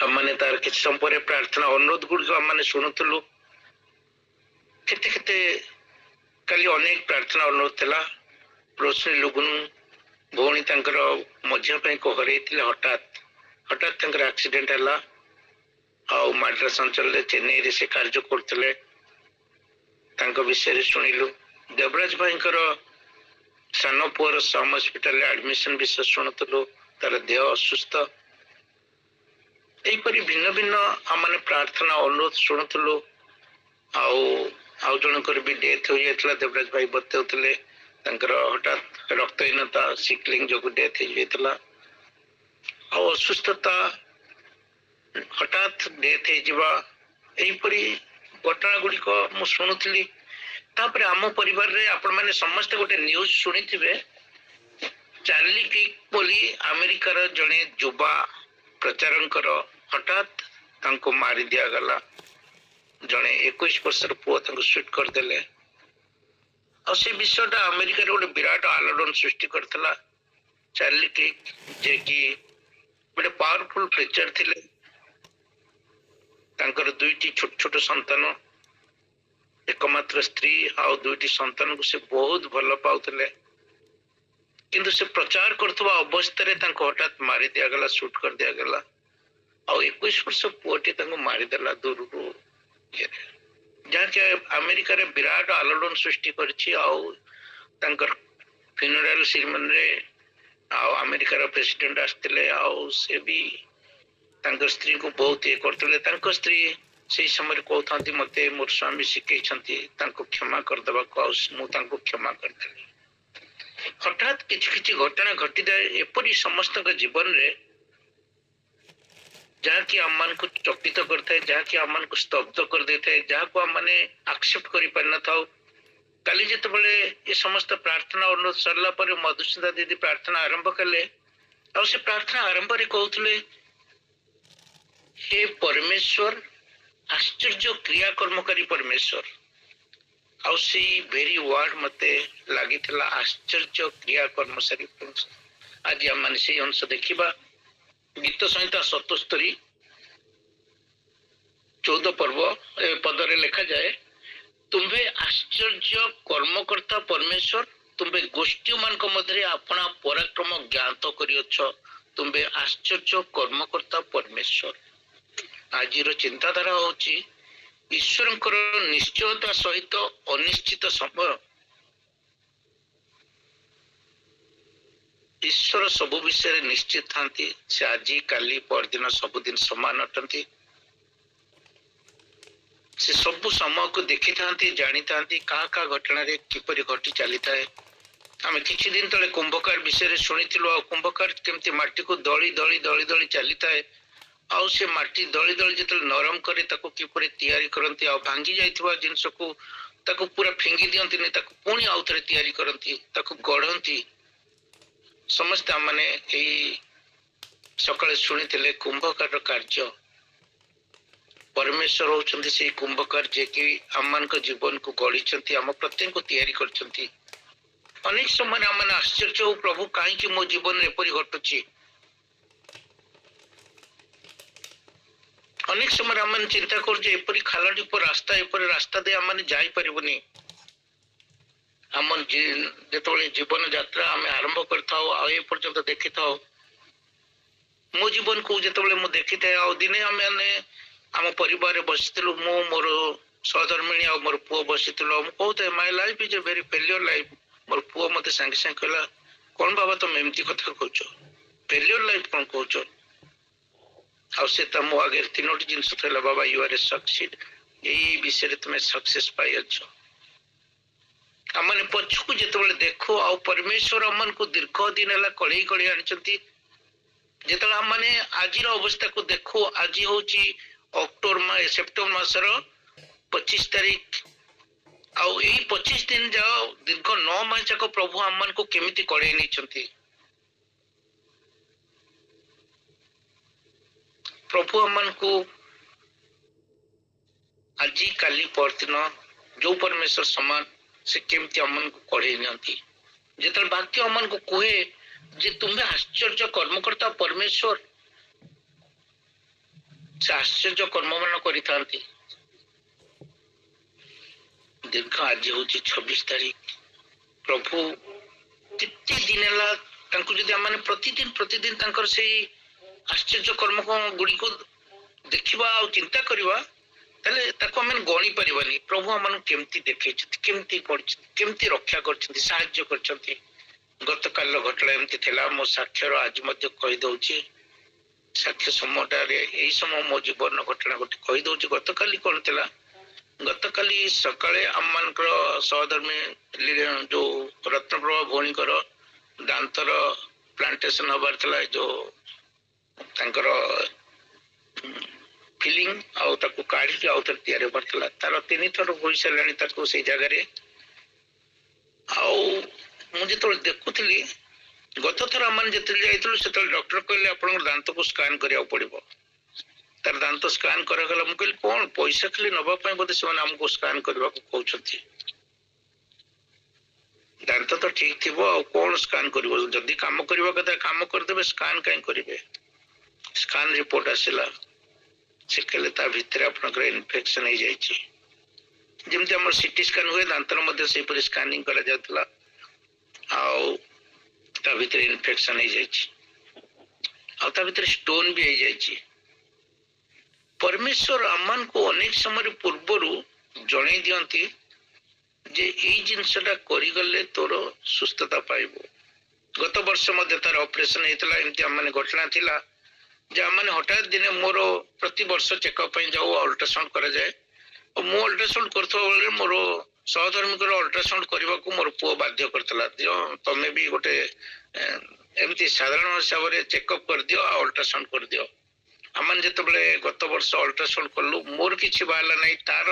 आम तार किसी समय पर प्रार्थना अनुरोध गुड़ आम शुणुलु केते केते काली अनेक प्रार्थना अनुरोध थिला। रोशनी लुगुन भौणी तांकर मझिया हरई हठात हठात एक्सीडेंट है आउ मद्रास अंचल चेन्नई रे से कार्य करते विषय शुणिलु। देवराज भाई सान पुअर सम हस्पिटाल एडमिशन विषय शुणुलु तार देह असुस्थ यहीपरि भिन्न भिन्न आम प्रार्थना अनुरोध शुणुलु। आउ जनकर भी डेथ हो जाता देवराज भाई बताते हठात रक्तहीनता सिकलिंग जो डेथ हो जाता असुस्थता हठात डेथ होपरी घटना गुड़िक मु शुणुली। तापर आम परिवार रे आपण माने समस्त गोटे न्यूज शुणी थे चार्ली किक बोली अमेरिकार जड़े युवा प्रचारंकर हठात तांको मारी दिया गला। जड़े 21 वर्षर पुओ तांको शूट करदेले से विषयटा अमेरिका गोटे विराट आलोड़न सृष्टि करता। चार्ली किक जे कि गोटे पावरफुल प्रेचर थिले तांकर दुईटी छोट छोट संतान एकमात्र स्त्री आउ दुईटी संतान को से बहुत भल पाउतले किंतु से प्रचार करथवा अवस्था हठात मारी दिया गला शूट कर दिया गला। आउ 21 वर्ष पुओटी मारी देला दूर जहाँकि अमेरिका रे विराट आलोड़न सृष्टि करछि। आउ तांकर फ्यूनरल सेरेमनी रे आउ अमेरिका रो प्रेसिडेंट आस्तिले आउ से भी तांकर स्त्री को बहुत ये करते। तांकर स्त्री से समय कहते मते मोर स्वामी शिखई क्षमा करदे मु क्षमा करदेली। हठात किछि घटना घटी जाए एपरी समस्त जीवन रे जहाँकि आम मान को चकित करता जहाँकि आम मान को स्तब्ध कर देता है जहाँ को आम मैंने एक्सेप्ट कर पार न था। काली जिते बड़े ये समस्त प्रार्थना अनुरोध सरला पर मधुसूदना दीदी प्रार्थना आरंभ कले और से प्रार्थना आरंभ रे कहते हे परमेश्वर आश्चर्य क्रिया कर्मकारी परमेश्वर आउ से भेरी वर्ड मते लगी आश्चर्य क्रिया कर्मचारी। आज आम मैंने से अंश देखा गीत संहिता 77 14 पर्व पदरे लिखा जाए तुम्हे आश्चर्य कर्मकर्ता परमेश्वर तुम्हे गोष्ठी मान मध्य अपना पराक्रम ज्ञात करियछ तुम्हे आश्चर्य कर्मकर्ता परमेश्वर। आज चिंताधारा होची ईश्वर निश्चयता सहित अनिश्चित समय ईश्वर सबु विषय निश्चित था से आज काली परदिन सबुदिन समान अटंती से सबु समय को देखी था जानी था क्या घटना किपरि घटी चली था। आम किछि दिन तले कुंभकार विषय शुणी कुंभकार केमती माटी को दली दली दली दली चली था आउ से माटी दली दली जो नरम करे ताको किपरि तैयारी करंती आ भांगी जाइथिबा जिंस को ताको पूरा फिंगी दियंती ताको पुणी आउ थरे तैयारी करंती ताको गढ़ंती। समस्त आमने सकाळे शुणी कुंभकार कार्य परमेश्वर होचंती से कुंभकार जे कि आम जीवन को गढ़ी आम प्रत्येक को तैयारी करछंती। अनेक समय आम आश्चर्य हो प्रभु कहीं मो जीवन एपरी घटुची। अनेक समय आम चिंता कर खालटी पर रास्ता दे आम जाई परिबनी। आम जो जीवन यात्रा आम आरंभ करता देखी था मो जीवन को जो देखी था दिने आम आम परिवार बसी मु मोर सहधर्मिणी आ मोर पुओ बसी कहते my life is a very failure life. मोर पुओ मत सांगे सांगे कहला कौन बाबा तुम एमती कथा कहछ फेल्योर लाइफ कौन कहछ मो आगे 3टी जिनस था बाबा यू आर ए सक्सीड यही विषय तुम्हें सक्सेस पाई अच्छ। आम पछकू जो देखो आ परमेश्वर आम को दीर्घ दिन है कड़े कड़े आनी जो आम आज अवस्था को देखो आज हूँ अक्टोबर सेप्टेम्बर मासर 25 तारीख आउ 25 दिन जाओ दीर्घ 9 मास जाक प्रभु आम को केमिति कड़े नहीं। प्रभु आम को आज काली परदिन जो परमेश्वर समान से केमती आमन को कढ़े नियंती जेतल वाक्य आमन को कहे जे तुम्हें आश्चर्य कर्मकर्ता परमेश्वर ସେ ଆଶ୍ଚର୍ଯ୍ୟ କର୍ମମାନ କରିଥାନ୍ତି। ଦୀର୍ଘ ଆଜି ହଉଛି 26 ତାରିଖ। ପ୍ରଭୁ କେତେ ଦିନ ହେଲା ତାଙ୍କୁ ଯଦି ଆମେ ପ୍ରତିଦିନ ତାଙ୍କର ସେଇ ଆଶ୍ଚର୍ଯ୍ୟ କର୍ମ ଗୁଡିକୁ ଦେଖିବା ଆଉ ଚିନ୍ତା କରିବା, ତାହେଲେ ତାକୁ ଆମେ ଗଣି ପାରିବାନି। ପ୍ରଭୁ ଆମମାନଙ୍କୁ କେମିତି ଦେଖେଇଛନ୍ତି, କେମିତି କରିଛନ୍ତି, କେମିତି ରକ୍ଷା କରିଛନ୍ତି, ସାହାଯ୍ୟ କରିଛନ୍ତି। ଗତକାଲିର ଘଟଣା ଏମିତି ଥିଲା। ମୋ ସାକ୍ଷ୍ୟର ଆଜି ମଧ୍ୟ କହିଦଉଛି। ସାକ୍ଷ୍ୟ ସମୟଟାରେ ଏଇ ସମୟ ମୋ ଜୀବନର ଘଟଣା ଗୋଟେ କହିଦଉଛି। ଗତକାଲି କଣ ଥିଲା, ଗତକାଲି ସକାଳେ ଆମମାନଙ୍କର ସହଧର୍ମୀ ଯୋଉ ରତ୍ନପ୍ରଭା ଭଉଣୀଙ୍କର ଦାନ୍ତର ପ୍ଲାଣ୍ଟେସନ ହବାର ଥିଲା। ଯୋଉ ତାଙ୍କର ଫିଲିଂ ଆଉ ତାକୁ କାଢିକି ଆଉ ଥରେ ତିଆରି ହବାର ଥିଲା। ତାର 3 ଥର ହୋଇସାରିଲାଣି ତାକୁ ସେଇ ଜାଗାରେ। ଆଉ ମୁଁ ଯେତେବେଳେ ଦେଖୁଥିଲି, ଗତ ଥର ଆମେ ଯେତେବେଳେ ଯାଇଥିଲୁ ସେତେବେଳେ ଡକ୍ଟର କହିଲେ ଆପଣଙ୍କର ଦାନ୍ତକୁ ସ୍କାନ କରିବାକୁ ପଡିବ। ତାର ଦାନ୍ତ ସ୍କାନ କରାଗଲା। ମୁଁ କହିଲି କଣ ପଇସା ଖାଲି ନବା ପାଇଁ ବୋଧେ ସେମାନେ ଆମକୁ ସ୍କାନ କରିବାକୁ କହୁଛନ୍ତି। ଦାନ୍ତ ତ ଠିକ ଥିବ, ଆଉ କଣ ସ୍କାନ କରିବ? ଯଦି କାମ କରିବା କଥା କାମ କରିଦେବେ, ସ୍କାନ କାହିଁ କରିବେ? ସ୍କାନ ରିପୋର୍ଟ ଆସିଲା, ସେ କହିଲେ ତା ଭିତରେ ଆପଣଙ୍କର ଇନଫେକ୍ସନ ହେଇଯାଇଛି। ଯେମିତି ଆମର ସିଟି ସ୍କାନ ହୁଏ, ଦାନ୍ତର ମଧ୍ୟ ସେହିପରି ସ୍କାନିଂ କରାଯାଉଥିଲା। ଆଉ ତା ଭିତରେ ଇନଫେକ୍ସନ ହେଇଯାଇଛି, ଆଉ ତା ଭିତରେ ଷ୍ଟୋନ ବି ହେଇଯାଇଛି। ପରମେଶ୍ୱର ଆମମାନଙ୍କୁ ଅନେକ ସମୟରେ ପୂର୍ବରୁ ଜଣେଇ ଦିଅନ୍ତି ଯେ ଏଇ ଜିନିଷଟା କରିଗଲେ ତୋର ସୁସ୍ଥତା ପାଇବ। ଗତ ବର୍ଷ ମଧ୍ୟ ତାର ଅପରେସନ ହେଇଥିଲା। ଏମିତି ଆମମାନେ ଘଟଣା ଥିଲା ଯେ ଆମମାନେ ହଠାତ୍ ଦିନେ, ମୋର ପ୍ରତିବର୍ଷ ଚେକଅପ୍ ପାଇଁ ଯାଉ, ଅଲ୍ଟ୍ରାସାଉଣ୍ଡ କରାଯାଏ। ଆଉ ମୁଁ ଅଲ୍ଟ୍ରାସାଉଣ୍ଡ କରୁଥିବା ବେଳେ ମୋର ସହଧର୍ମୀଙ୍କର ଅଲ୍ଟ୍ରାସାଉଣ୍ଡ କରିବାକୁ ମୋର ପୁଅ ବାଧ୍ୟ କରିଥିଲା, ତମେ ବି ଗୋଟେ ଏମିତି ସାଧାରଣ ହିସାବରେ ଚେକଅପ୍ କରିଦିଅ ଆଉ ଅଲ୍ଟ୍ରାସାଉଣ୍ଡ କରିଦିଅ। ଆମେ ଯେତେବେଳେ ଗତ ବର୍ଷ ଅଲ୍ଟ୍ରାସାଉଣ୍ଡ କଲୁ, ମୋର କିଛି ବାହାରିଲା ନାହିଁ। ତାର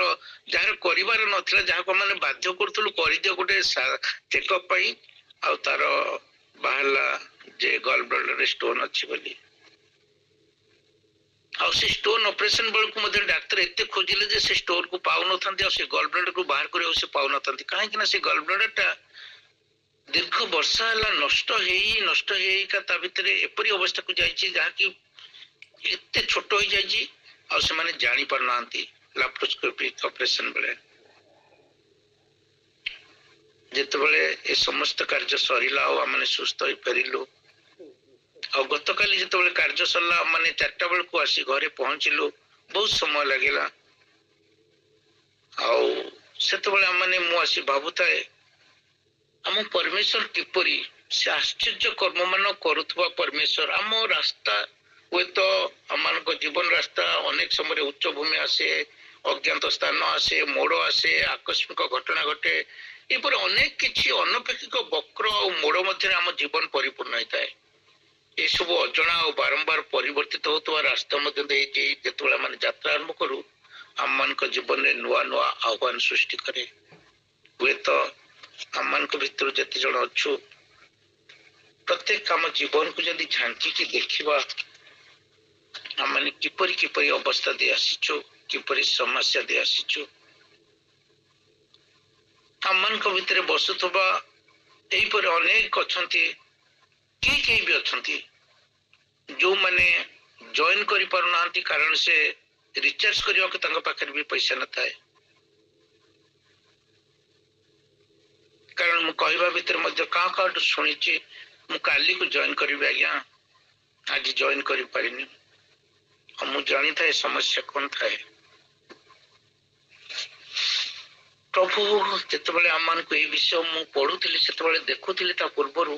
ଯାହାର କରିବାର ନଥିଲା, ଯାହାକୁ ଆମେ ବାଧ୍ୟ କରୁଥିଲୁ କରିଦିଅ ଗୋଟେ ଚେକଅପ୍ ପାଇଁ, ଆଉ ତାର ବାହାରିଲା ଯେ ଗଲ ବ୍ଲାଡରରେ ଷ୍ଟୋନ ଅଛି ବୋଲି। ଆଉ ସେ ଷ୍ଟୋନ ଅପରେସନ ବେଳକୁ ମଧ୍ୟ ଡାକ୍ତର ଏତେ ଖୋଜିଲେ ଯେ ସେ ଷ୍ଟୋନ କୁ ପାଉନଥାନ୍ତି, ଆଉ ସେ ଗଲ ବ୍ଲାଡର କୁ ବାହାର କରିବାକୁ ସେ ପାଉନଥାନ୍ତି। କାହିଁକି ନା ସେ ଗଲ ବ୍ଲାଡର ଟା ଦୀର୍ଘ ବର୍ଷ ହେଲା ନଷ୍ଟ ହେଇକା ତା ଭିତରେ ଏପରି ଅବସ୍ଥାକୁ ଯାଇଛି ଯାହାକି ଏତେ ଛୋଟ ହେଇଯାଇଛି, ଆଉ ସେମାନେ ଜାଣି ପାରୁନାହାନ୍ତି। ଲାପ୍ରୋସ୍କୋପି ଅପରେସନ ବେଳେ ଯେତେବେଳେ ଏ ସମସ୍ତ କାର୍ଯ୍ୟ ସରିଲା ଆଉ ଆମେ ସୁସ୍ଥ ହେଇ ଫେରିଲୁ, ଆଉ ଗତକାଲି ଯେତେବେଳେ କାର୍ଯ୍ୟ ସରିଲା, ମାନେ 4ଟା ବେଳକୁ ଆସି ଘରେ ପହଞ୍ଚିଲୁ, ବହୁତ ସମୟ ଲାଗିଲା। ଆଉ ସେତେବେଳେ ମୁଁ ଆସି ଭାବୁଥାଏ ଆମ ପରମେଶ୍ୱର କିପରି ସେ ଆଶ୍ଚର୍ଯ୍ୟ କର୍ମମାନ କରୁଥିବା ପରମେଶ୍ୱର। ଆମ ରାସ୍ତା ହୁଏତ ଆମମାନଙ୍କ ଜୀବନ ରାସ୍ତା ଅନେକ ସମୟରେ ଉଚ୍ଚଭୂମି ଆସେ, ଅଜ୍ଞାତ ସ୍ଥାନ ଆସେ, ମୋଡ ଆସେ, ଆକସ୍ମିକ ଘଟଣା ଘଟେ, ଏପରି ଅନେକ କିଛି ଅନପେକ୍ଷିକ ବକ୍ର ଆଉ ମୋଡ ମଧ୍ୟରେ ଆମ ଜୀବନ ପରିପୂର୍ଣ୍ଣ ହେଇଥାଏ। ଏସବୁ ଅଜଣା ଆଉ ବାରମ୍ବାର ପରିବର୍ତ୍ତିତ ହଉଥିବା ରାସ୍ତା ମଧ୍ୟ ଦେଇ ଯେତେବେଳେ ଆମେ ଯାତ୍ରା ଆରମ୍ଭ କରୁ, ଆମମାନଙ୍କ ଜୀବନରେ ନୂଆ ନୂଆ ଆହ୍ୱାନ ସୃଷ୍ଟି କରେ। ହୁଏତ ଆମମାନଙ୍କ ଭିତରୁ ଯେତେ ଜଣ ଅଛୁ, ପ୍ରତ୍ୟେକ ଆମ ଜୀବନକୁ ଯଦି ଝାଙ୍କିକି ଦେଖିବା, ଆମେ କିପରି ଅବସ୍ଥା ଦେଇ ଆସିଛୁ, କିପରି ସମସ୍ୟା ଦେଇ ଆସିଛୁ। ଆମମାନଙ୍କ ଭିତରେ ବସୁଥିବା ଏଇପରି ଅନେକ ଅଛନ୍ତି, କେହି ବି ଅଛନ୍ତି ଯୋଉମାନେ ଜଏନ କରିପାରୁନାହାନ୍ତି, କାରଣ ସେ ରିଚାର୍ଜ କରିବାକୁ ତାଙ୍କ ପାଖରେ ବି ପଇସା ନଥାଏ। କାରଣ ମୁଁ କହିବା ଭିତରେ ମଧ୍ୟ କାହାଠୁ ଶୁଣିଛି, ମୁଁ କାଲିକୁ ଜଏନ କରିବି ଆଜ୍ଞା, ଆଜି ଜଏନ କରିପାରିନି। ଆଉ ମୁଁ ଜାଣିଥାଏ ସମସ୍ୟା କଣ ଥାଏ। ପ୍ରଭୁ ଯେତେବେଳେ ଆମମାନଙ୍କୁ ଏଇ ବିଷୟ ମୁଁ ପଢୁଥିଲି, ସେତେବେଳେ ଦେଖୁଥିଲି ତା ପୂର୍ବରୁ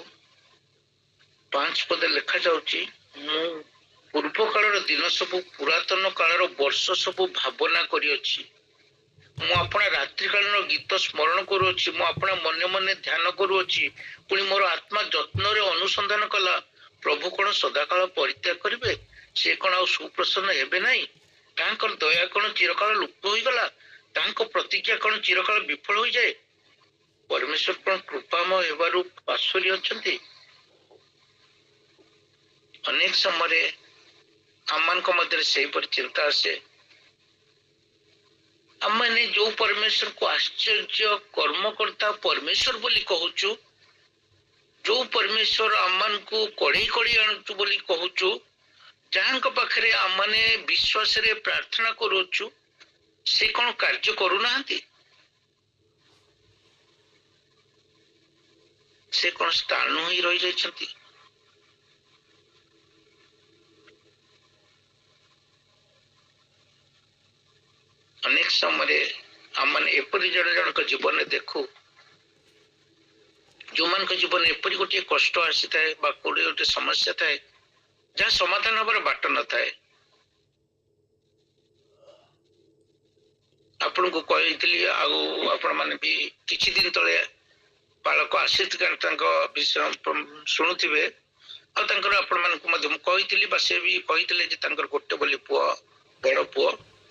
5 ପଦେ ଲେଖା ଯାଉଛି, ମୁଁ ପୂର୍ବ କାଳର ଦିନ ସବୁ, ପୁରାତନ କାଳର ବର୍ଷ ସବୁ ଭାବନା କରିଅଛି। ମୁଁ ଆପଣା ରାତ୍ରିକାଳୀନ ଗୀତ ସ୍ମରଣ କରୁଅଛି, ମୁଁ ଆପଣା ମନେ ମନେ ଧ୍ୟାନ କରୁଅଛି। ପୁଣି ମୋର ଆତ୍ମା ଯତ୍ନରେ ଅନୁସନ୍ଧାନ କଲା, ପ୍ରଭୁ କଣ ସଦାକାଳ ପରିତ୍ୟାଗ କରିବେ? ସେ କଣ ଆଉ ସୁପ୍ରସନ୍ନ ହେବେ ନାହିଁ? ତାଙ୍କର ଦୟା କଣ ଚିରକାଳ ଲୁପ୍ତ ହୋଇଗଲା? ତାଙ୍କ ପ୍ରତିଜ୍ଞା କଣ ଚିରକାଳ ବିଫଳ ହୋଇଯାଏ? ପରମେଶ୍ୱର କଣ କୃପାମୟ ହେବାରୁ ପାର୍ଶ୍ୱରୀ ଅଛନ୍ତି? ଅନେକ ସମୟରେ ଆମମାନଙ୍କ ମଧ୍ୟରେ ସେହିପରି ଚିନ୍ତା ଆସେ। ଆମେ ଯୋଉ ପରମେଶ୍ୱରକୁ ଆଶ୍ଚର୍ଯ୍ୟ କର୍ମକର୍ତ୍ତା ପରମେଶ୍ୱର ବୋଲି କହୁଛୁ, ଯୋଉ ପରମେଶ୍ୱର ଆମମାନଙ୍କୁ କଢେଇ ଆଣୁଛୁ ବୋଲି କହୁଛୁ, ଯାହାଙ୍କ ପାଖରେ ଆମମାନେ ବିଶ୍ୱାସରେ ପ୍ରାର୍ଥନା କରୁଛୁ ସେ କଣ କାର୍ଯ୍ୟ କରୁନାହାନ୍ତି? ସେ କଣ ସ୍ଥାଣୁ ହୋଇ ରହିଯାଇଛନ୍ତି? ଅନେକ ସମୟରେ ଆମମାନେ ଏପରି ଜଣେ ଜଣଙ୍କ ଜୀବନରେ ଦେଖୁ ଯୋଉମାନଙ୍କ ଜୀବନରେ ଏପରି ଗୋଟିଏ କଷ୍ଟ ଆସିଥାଏ ବା କୋଉଠି ଗୋଟେ ସମସ୍ୟା ଥାଏ ଯାହା ସମାଧାନ ହବାର ବାଟ ନଥାଏ। ଆପଣଙ୍କୁ କହିଥିଲି ଆଉ ଆପଣ ମାନେ ବି କିଛି ଦିନ ତଳେ ବାଳକ ଆଶିଷ ତାଙ୍କ ବିଷୟ ଶୁଣୁଥିବେ ଆଉ ତାଙ୍କର ଆପଣ ମାନଙ୍କୁ ମଧ୍ୟ ମୁଁ କହିଥିଲି ବା ସେ ବି କହିଥିଲେ ଯେ ତାଙ୍କର ଗୋଟେ ବୋଲି ପୁଅ, ବଡ ପୁଅ,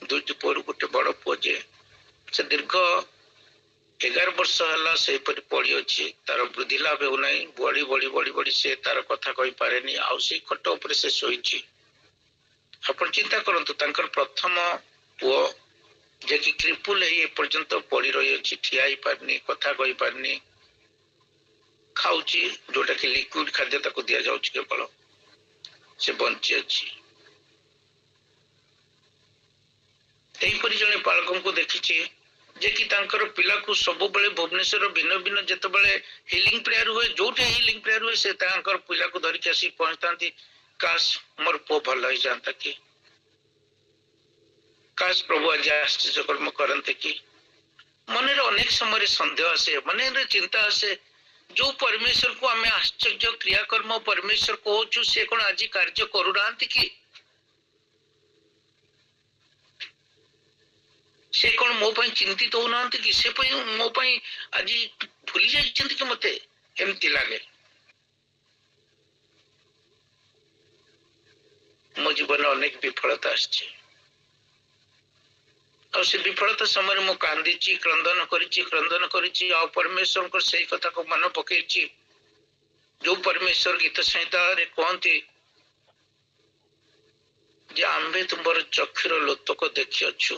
ଦୁଇଟି ପୁଅରୁ ଗୋଟେ ବଡ ପୁଅ ଯେ ସେ ଦୀର୍ଘ 11 ବର୍ଷ ହେଲା ସେହିପରି ପଡି ଅଛି, ତାର ବୃଦ୍ଧି ଲାଭ ହେଉନାହିଁ, ବଢି ବଢି ବଢି ବଢି ସେ ତାର କଥା କହିପାରେନି ଆଉ ସେଇ ଖଟ ଉପରେ ସେ ଶୋଇଛି। ଆପଣ ଚିନ୍ତା କରନ୍ତୁ ତାଙ୍କର ପ୍ରଥମ ପୁଅ ଯେ କି କ୍ରିପୁଲ ହେଇ ଏପର୍ଯ୍ୟନ୍ତ ପଡି ରହିଅଛି, ଠିଆ ହେଇପାରୁନି, କଥା କହିପାରୁନି, ଖାଉଛି ଯୋଉଟା କି ଲିକ୍ୱିଡ ଖାଦ୍ୟ ତାକୁ ଦିଆଯାଉଛି କେବଳ, ସେ ବଞ୍ଚି ଅଛି। ଏହିପରି ଜଣେ ବାଳକଙ୍କୁ ଦେଖିଛି ଯେ କି ତାଙ୍କର ପିଲାକୁ ସବୁବେଳେ ଭୁବନେଶ୍ୱର ଭିନ୍ନ ଭିନ୍ନ ଯେତେବେଳେ ହିଲିଂ ପ୍ରେୟାର ହୁଏ, ଯୋଉଠି ହିଲିଂ ପ୍ରେୟାର ହୁଏ ସେ ତାଙ୍କର ପିଲାକୁ ଧରିକି ଆସି ପହଞ୍ଚିଥାନ୍ତି, କାଶ ମୋର ପୁଅ ଭଲ ହେଇଯାଆନ୍ତା କି, କାଶ ପ୍ରଭୁ ଆଜି ଆଶ୍ଚର୍ଯ୍ୟ କର୍ମ କରନ୍ତେ କି। ମନରେ ଅନେକ ସମୟରେ ସନ୍ଦେହ ଆସେ, ମନରେ ଚିନ୍ତା ଆସେ ଯୋଉ ପରମେଶ୍ୱରକୁ ଆମେ ଆଶ୍ଚର୍ଯ୍ୟ କ୍ରିୟାକର୍ମ ପରମେଶ୍ୱର କହୁଛୁ ସେ କଣ ଆଜି କାର୍ଯ୍ୟ କରୁନାହାନ୍ତି କି? ସେ କଣ ମୋ ପାଇଁ ଚିନ୍ତିତ ହଉନାହାନ୍ତି କି? ସେ ମୋ ପାଇଁ ଆଜି ଭୁଲି ଯାଇଛନ୍ତି କି? ମତେ ଏମିତି ଲାଗେ। ମୋ ଜୀବନରେ ଅନେକ ବିଫଳତା ଆସିଛି ଆଉ ସେ ବିଫଳତା ସମୟରେ ମୁଁ କାନ୍ଦିଛି, କ୍ରନ୍ଦନ କରିଛି ଆଉ ପରମେଶ୍ୱରଙ୍କ ସେଇ କଥାକୁ ମନେ ପକେଇଛି ଯୋଉ ପରମେଶ୍ୱର ଗୀତ ସଂହିତାରେ କହନ୍ତି ଯେ ଆମ୍ଭେ ତୁମର ଚକ୍ଷୁର ଲୋତକ ଦେଖିଅଛୁ,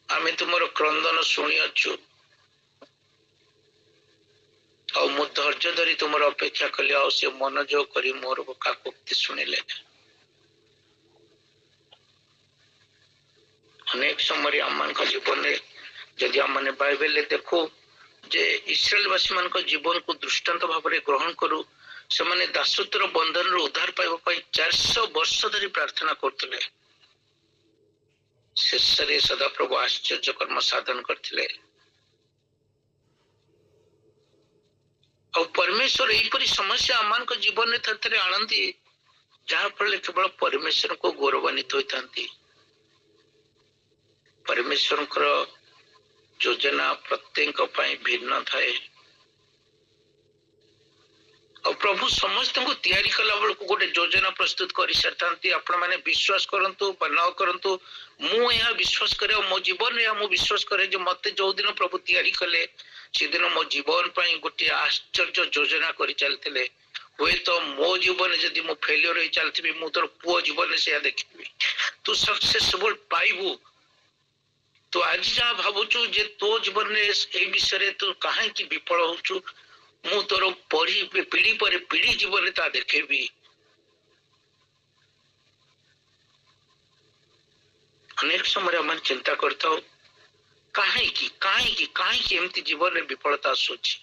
ଆମେ ତୁମର କ୍ରନ୍ଦନ ଶୁଣିଅଛୁ ଆଉ ମୁଁ ଧୈର୍ଯ୍ୟ ଧରି ତୁମର ଅପେକ୍ଷା କଲି ଆଉ ସେ ମନୋଯୋଗ କରି ମୋର କାକୁକ୍ତି ଶୁଣିଲେ। ଅନେକ ସମୟରେ ଆମମାନଙ୍କ ଜୀବନରେ ଯଦି ଆମମାନେ ବାଇବେଲରେ ଦେଖୁ ଯେ ଇସ୍ରାଏଲ ବାସୀ ମାନଙ୍କ ଜୀବନକୁ ଦୃଷ୍ଟାନ୍ତ ଭାବରେ ଗ୍ରହଣ କରୁ, ସେମାନେ ଦାସତ୍ୱର ବନ୍ଧନରୁ ଉଦ୍ଧାର ପାଇବା ପାଇଁ 400 ବର୍ଷ ଧରି ପ୍ରାର୍ଥନା କରୁଥିଲେ, ଶେଷରେ ସଦାପ୍ରଭୁ ଆଶ୍ଚର୍ଯ୍ୟ କର୍ମ ସାଧନ କରିଥିଲେ। ଆଉ ପରମେଶ୍ୱର ଏହିପରି ସମସ୍ୟା ଆମମାନଙ୍କ ଜୀବନରେ ଥରେ ଥରେ ଆଣନ୍ତି ଯାହା ଫଳରେ କେବଳ ପରମେଶ୍ୱରଙ୍କୁ ଗୌରବାନ୍ୱିତ ହୋଇଥାନ୍ତି। ପରମେଶ୍ୱରଙ୍କର ଯୋଜନା ପ୍ରତ୍ୟେକ ପାଇଁ ଭିନ୍ନ ଥାଏ ଆଉ ପ୍ରଭୁ ସମସ୍ତଙ୍କୁ ତିଆରି କଲା ବେଳକୁ ଗୋଟେ ଯୋଜନା ପ୍ରସ୍ତୁତ କରିସାରିଥାନ୍ତି। ଆପଣ ମାନେ ବିଶ୍ୱାସ କରନ୍ତୁ ବା ନ କରନ୍ତୁ, ମୁଁ ଏହା ବିଶ୍ୱାସ କରେ ଆଉ ମୋ ଜୀବନରେ ଏହା ମୁଁ ବିଶ୍ୱାସ କରେ ଯେ ମତେ ଯୋଉଦିନ ପ୍ରଭୁ ତିଆରି କଲେ ସେଦିନ ମୋ ଜୀବନ ପାଇଁ ଗୋଟିଏ ଆଶ୍ଚର୍ଯ୍ୟ ଯୋଜନା କରି ଚାଲିଥିଲେ। ହୁଏତ ମୋ ଜୀବନରେ ଯଦି ମୁଁ ଫେଲିୟର ହେଇ ଚାଲିଥିବି, ମୁଁ ତୋର ପୁଅ ଜୀବନରେ ସେୟା ଦେଖିବି, ତୁ ସକ୍ସେସଫୁଲ ପାଇବୁ। ତୁ ଆଜି ଯାହା ଭାବୁଛୁ ଯେ ତୋ ଜୀବନରେ ଏଇ ବିଷୟରେ ତୁ କାହିଁକି ବିଫଳ ହଉଛୁ, ମୁଁ ତୋର ପିଢି ପରେ ପିଢି ଜୀବନରେ ତା ଦେଖେଇବି। ଅନେକ ସମୟରେ ଆମେ ଚିନ୍ତା କରିଥାଉ କାହିଁକି କାହିଁକି କାହିଁକି ଏମିତି ଜୀବନରେ ବିଫଳତା ଆସୁଛି।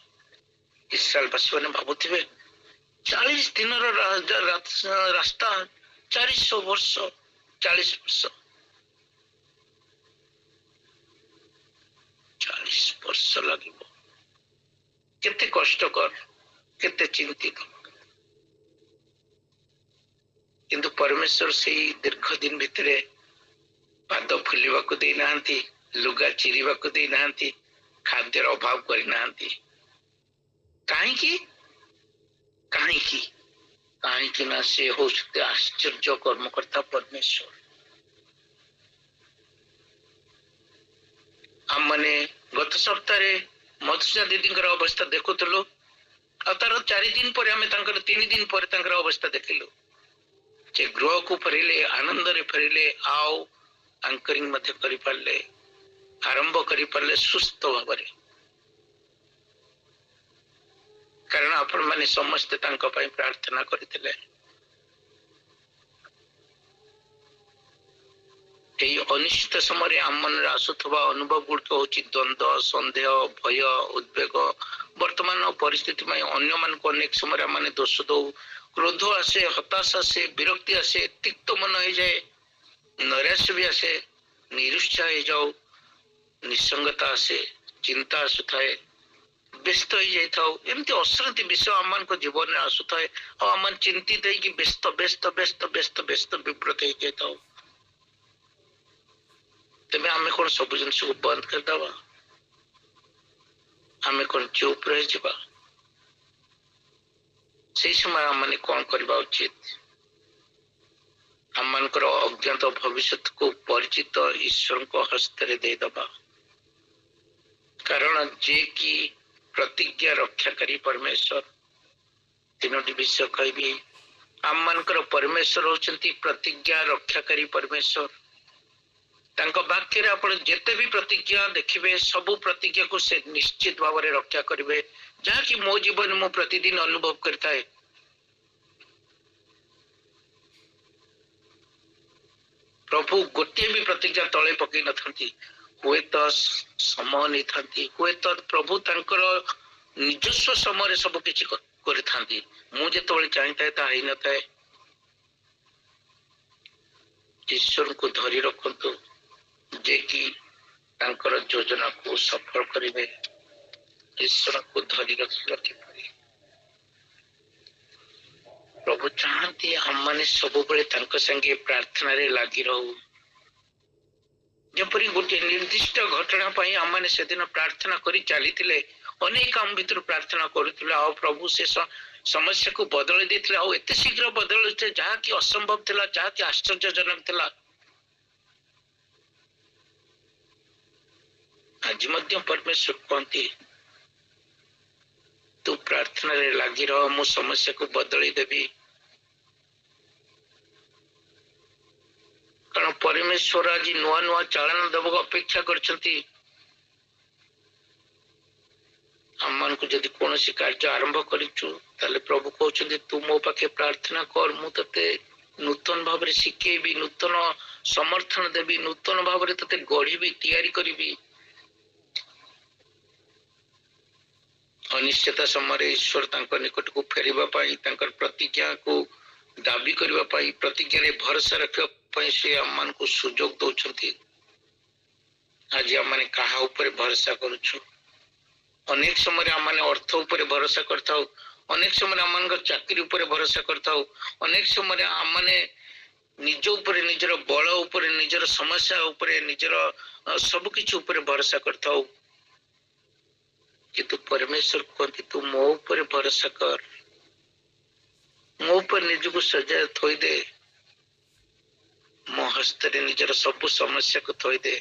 ଇସ୍ରାଏଲ ବାସୀମାନେ ଭାବୁଥିବେ 40 ଦିନର ରାସ୍ତା 400 ବର୍ଷ, 40 ବର୍ଷ, 40 ବର୍ଷ ଲାଗିବ, କେତେ କଷ୍ଟକର, କେତେ ଚିନ୍ତିତ। କିନ୍ତୁ ପରମେଶ୍ୱର ସେଇ ଦୀର୍ଘ ଦିନ ଭିତରେ ପାଦ ଫୁଲିବାକୁ ଦେଇନାହାନ୍ତି, ଲୁଗା ଚିରିବାକୁ ଦେଇନାହାନ୍ତି, ଖାଦ୍ୟର ଅଭାବ କରିନାହାନ୍ତି। କାହିଁକି କାହିଁକି କାହିଁକି ନା ସେ ହଉଛନ୍ତି ଆଶ୍ଚର୍ଯ୍ୟ କର୍ମକର୍ତ୍ତା ପରମେଶ୍ୱର। ଆମମାନେ ଗତ ସପ୍ତାହରେ ମଧୁସୂଦନ ଦିଦିଙ୍କର ଅବସ୍ଥା ଦେଖୁଥିଲୁ ଆଉ ତାର 4 ଦିନ ପରେ ଆମେ ତାଙ୍କର 3 ଦିନ ପରେ ତାଙ୍କର ଅବସ୍ଥା ଦେଖିଲୁ। ସେ ଗୃହକୁ ଫେରିଲେ, ଆନନ୍ଦରେ ଫେରିଲେ ଆଉ ଆଙ୍କରିଂ ମଧ୍ୟ କରିପାରିଲେ, ଆରମ୍ଭ କରିପାରିଲେ ସୁସ୍ଥ ଭାବରେ। କାରଣ ଆପଣ ମାନେ ସମସ୍ତେ ତାଙ୍କ ପାଇଁ ପ୍ରାର୍ଥନା କରିଥିଲେ। এই অନିଶ୍ଚିତ ସମୟରେ ଆମ ମନରେ ଆସୁଥିବା ଅନୁଭବ ଗୁଡ଼ିକ ହେଉଛି ଦ୍ୱନ୍ଦ୍ୱ, ସନ୍ଦେହ, ଭୟ, ଉଦ୍ବେଗ। ବର୍ତ୍ତମାନ ପରିସ୍ଥିତି ପାଇଁ ଅନ୍ୟମାନଙ୍କୁ ଅନେକ ସମୟରେ ଆମେ ଦୋଷ ଦଉ, କ୍ରୋଧ ଆସେ, ହତାଶ ଆସେ, ବିରକ୍ତି ଆସେ, ତିକ୍ତ ମନ ହେଇଯାଏ, ନୈରାଶ୍ୟ ବି ଆସେ, ନିରୁତ୍ସାହ ହେଇଯାଉ, ନିଃସଙ୍ଗତା ଆସେ, ଚିନ୍ତା ଆସୁଥାଏ, ବ୍ୟସ୍ତ ହେଇଯାଇଥାଉ। ଏମିତି ଅଶାନ୍ତି ବିଷୟ ଆମମାନଙ୍କ ଜୀବନରେ ଆସୁଥାଏ ଆଉ ଆମେ ଚିନ୍ତିତ ହେଇକି ବ୍ୟସ୍ତ ବ୍ୟସ୍ତ ବ୍ୟସ୍ତ ବ୍ୟସ୍ତ ବ୍ୟସ୍ତ ବିବ୍ରତ ହେଇଯାଇଥାଉ। ତେବେ ଆମେ କଣ ସବୁ ଜିନିଷକୁ ବନ୍ଦ କରିଦବା? ଆମେ କଣ ଚୁପ ରହିଯିବା? ସେଇ ସମୟ ଆମେ କଣ କରିବା ଉଚିତ? ଆମମାନଙ୍କର ଅଜ୍ଞାତ ଭବିଷ୍ୟତକୁ ପରିଚିତ ଈଶ୍ୱରଙ୍କ ହସ୍ତରେ ଦେଇଦବା। କାରଣ ଯିଏ କି ପ୍ରତିଜ୍ଞା ରକ୍ଷାକାରୀ ପରମେଶ୍ୱର। ତିନୋଟି ବିଷୟ କହିବି। ଆମମାନଙ୍କର ପରମେଶ୍ୱର ହଉଛନ୍ତି ପ୍ରତିଜ୍ଞା ରକ୍ଷାକାରୀ ପରମେଶ୍ୱର। ତାଙ୍କ ବାକ୍ୟରେ ଆପଣ ଯେତେ ବି ପ୍ରତିଜ୍ଞା ଦେଖିବେ, ସବୁ ପ୍ରତିଜ୍ଞାକୁ ସେ ନିଶ୍ଚିତ ଭାବରେ ରକ୍ଷା କରିବେ, ଯାହାକି ମୋ ଜୀବନରେ ମୁଁ ପ୍ରତିଦିନ ଅନୁଭବ କରିଥାଏ। ପ୍ରଭୁ ଗୋଟିଏ ବି ପ୍ରତିଜ୍ଞା ତଳେ ପକେଇ ନଥାନ୍ତି, ହୁଏତ ସମୟ ନେଇଥାନ୍ତି, ହୁଏତ ପ୍ରଭୁ ତାଙ୍କର ନିଜସ୍ୱ ସମୟରେ ସବୁ କିଛି କରିଥାନ୍ତି। ମୁଁ ଯେତେବେଳେ ଚାହିଁଥାଏ ତାହା ହେଇନଥାଏ। ଈଶ୍ୱରଙ୍କୁ ଧରି ରଖନ୍ତୁ, ଯେ କି ତାଙ୍କର ଯୋଜନାକୁ ସଫଳ କରିବେ। ଈଶ୍ୱରଙ୍କୁ ଧରି ରଖିବା କିପରି? ପ୍ରଭୁ ଚାହାନ୍ତି ଆମମାନେ ସବୁବେଳେ ତାଙ୍କ ସାଙ୍ଗେ ପ୍ରାର୍ଥନାରେ ଲାଗି ରହୁ। ଯେପରି ଗୋଟିଏ ନିର୍ଦ୍ଦିଷ୍ଟ ଘଟଣା ପାଇଁ ଆମମାନେ ସେଦିନ ପ୍ରାର୍ଥନା କରି ଚାଲିଥିଲେ, ଅନେକ ଆମ ଭିତରୁ ପ୍ରାର୍ଥନା କରୁଥିଲେ, ଆଉ ପ୍ରଭୁ ସେ ସମସ୍ୟାକୁ ବଦଳେଇ ଦେଇଥିଲେ, ଆଉ ଏତେ ଶୀଘ୍ର ବଦଳେଇଥିଲେ ଯାହାକି ଅସମ୍ଭବ ଥିଲା, ଯାହାକି ଆଶ୍ଚର୍ଯ୍ୟଜନକ ଥିଲା। ଆଜି ମଧ୍ୟ ପରମେଶ୍ୱର କୁହନ୍ତି, ତୁ ପ୍ରାର୍ଥନାରେ ଲାଗି ରହ, ମୁଁ ସମସ୍ୟାକୁ ବଦଳେଇ ଦେବି। କାରଣ ପରମେଶ୍ୱର ଆଜି ନୂଆ ନୂଆ ଚାଳନା ଦେବାକୁ ଅପେକ୍ଷା କରିଛନ୍ତି। ଆମମାନଙ୍କୁ ଯଦି କୌଣସି କାର୍ଯ୍ୟ ଆରମ୍ଭ କରିଛୁ, ତାହେଲେ ପ୍ରଭୁ କହୁଛନ୍ତି ତୁ ମୋ ପାଖେ ପ୍ରାର୍ଥନା କର, ମୁଁ ତତେ ନୂତନ ଭାବରେ ଶିଖେଇବି, ନୂତନ ସମର୍ଥନ ଦେବି, ନୂତନ ଭାବରେ ତତେ ଗଢିବି, ତିଆରି କରିବି। ଅନିଶ୍ଚିତ ସମୟରେ ଈଶ୍ୱର ତାଙ୍କ ନିକଟକୁ ଫେରିବା ପାଇଁ, ତାଙ୍କର ପ୍ରତିଜ୍ଞାକୁ ଦାବି କରିବା ପାଇଁ, ପ୍ରତିଜ୍ଞାରେ ଭରସା ରଖିବା ପାଇଁ ସେ ଆମମାନଙ୍କୁ ସୁଯୋଗ ଦଉଛନ୍ତି। ଆଜି ଆମମାନେ କାହା ଉପରେ ଭରସା କରୁଛୁ? ଅନେକ ସମୟରେ ଆମମାନେ ଅର୍ଥ ଉପରେ ଭରସା କରିଥାଉ, ଅନେକ ସମୟରେ ଆମମାନଙ୍କ ଚାକିରି ଉପରେ ଭରସା କରିଥାଉ, ଅନେକ ସମୟରେ ଆମମାନେ ନିଜ ଉପରେ, ନିଜର ବଳ ଉପରେ, ନିଜର ସମସ୍ୟା ଉପରେ, ନିଜର ସବୁ କିଛି ଉପରେ ଭରସା କରିଥାଉ। କିନ୍ତୁ ପରମେଶ୍ୱର କୁହନ୍ତି ତୁ ମୋ ଉପରେ ଭରସା କର, ମୋ ଉପରେ ନିଜକୁ ସଜାୟ ଥୋଇଦେ, ମୋ ହସ୍ତରେ ନିଜର ସବୁ ସମସ୍ୟାକୁ ଥୋଇଦେ,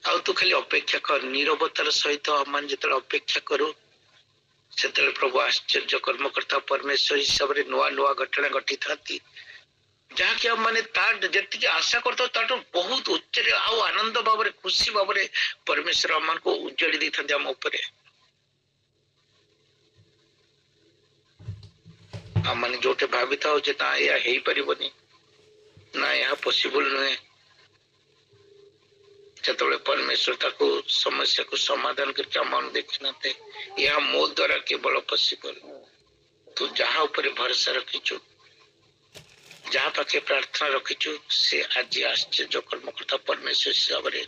ଆଉ ତୁ ଖାଲି ଅପେକ୍ଷା କର। ନିରବତାର ସହିତ ଆମମାନେ ଯେତେବେଳେ ଅପେକ୍ଷା କରୁ, ସେତେବେଳେ ପ୍ରଭୁ ଆଶ୍ଚର୍ଯ୍ୟ କର୍ମକର୍ତ୍ତା ପରମେଶ୍ୱର ହିସାବରେ ନୂଆ ନୂଆ ଘଟଣା ଘଟିଥାନ୍ତି, ଯାହାକି ଆମମାନେ ତା ଯେତିକି ଆଶା କରିଥାଉ ତାଠୁ ବହୁତ ଉଚ୍ଚରେ ଆଉ ଆନନ୍ଦ ଭାବରେ, ଖୁସି ଭାବରେ ପରମେଶ୍ୱର ଆମମାନଙ୍କୁ ଉଜାଡି ଦେଇଥାନ୍ତି ଆମ ଉପରେ। ଆମମାନେ ଯୋଉଠି ଭାବିଥାଉ ଯେ ନା ଏହା ହେଇପାରିବନି, ନା ଏହା ପସିବୁଲ ନୁହେଁ, ଯେତେବେଳେ ପରମେଶ୍ୱର ତାକୁ ସମସ୍ୟାକୁ ସମାଧାନ କରିକି ଆମମାନଙ୍କୁ ଦେଖିନଥାଏ, ଏହା ମୋ ଦ୍ଵାରା କେବଳ ପସିବଲ। ତୁ ଯାହା ଉପରେ ଭରସା ରଖିଛୁ, ଯାହା ପାଖେ ପ୍ରାର୍ଥନା ରଖିଛୁ, ସେ ଆଜି ଆଶ୍ଚର୍ଯ୍ୟ କର୍ମକର୍ତ୍ତା ପରମେଶ୍ୱର ହିସାବରେ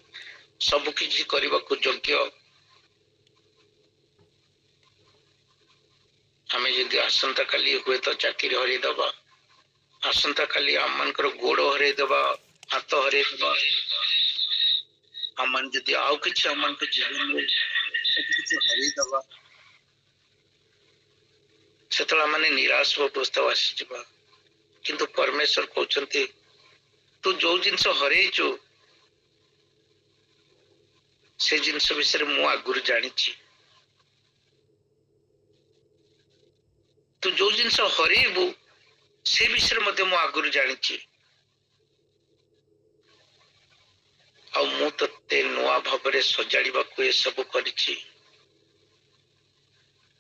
ସବୁ କିଛି କରିବାକୁ ଯୋଗ୍ୟ। ଆମେ ଯଦି ଆସନ୍ତା କାଲି ହୁଏତ ଚାକିରି ହରେଇଦବା, ଆସନ୍ତା କାଲି ଆମମାନଙ୍କର ଗୋଡ ହରେଇଦବା, ହାତ ହରେଇଦବା, ଆମମାନେ ଯଦି ଆଉ କିଛି ଆମମାନଙ୍କ ଜୀବନରେ ସବୁ କିଛି ହରେଇଦବା, ସେତେବେଳେ ଆମମାନେ ନିରାଶ ଅବସ୍ଥାକୁ ଆସିଯିବା। କିନ୍ତୁ ପରମେଶ୍ୱର କହୁଛନ୍ତି ତୁ ଯୋଉ ଜିନିଷ ହରେଇଛୁ, ସେ ଜିନିଷ ବିଷୟରେ ମୁଁ ଆଗରୁ ଜାଣିଛି। ତୁ ଯୋଉ ଜିନିଷ ହରେଇବୁ, ସେ ବିଷୟରେ ମଧ୍ୟ ମୁଁ ଆଗରୁ ଜାଣିଛି, ଆଉ ମୁଁ ତତେ ନୂଆ ଭାବରେ ସଜାଡିବାକୁ ଏସବୁ କରିଛି।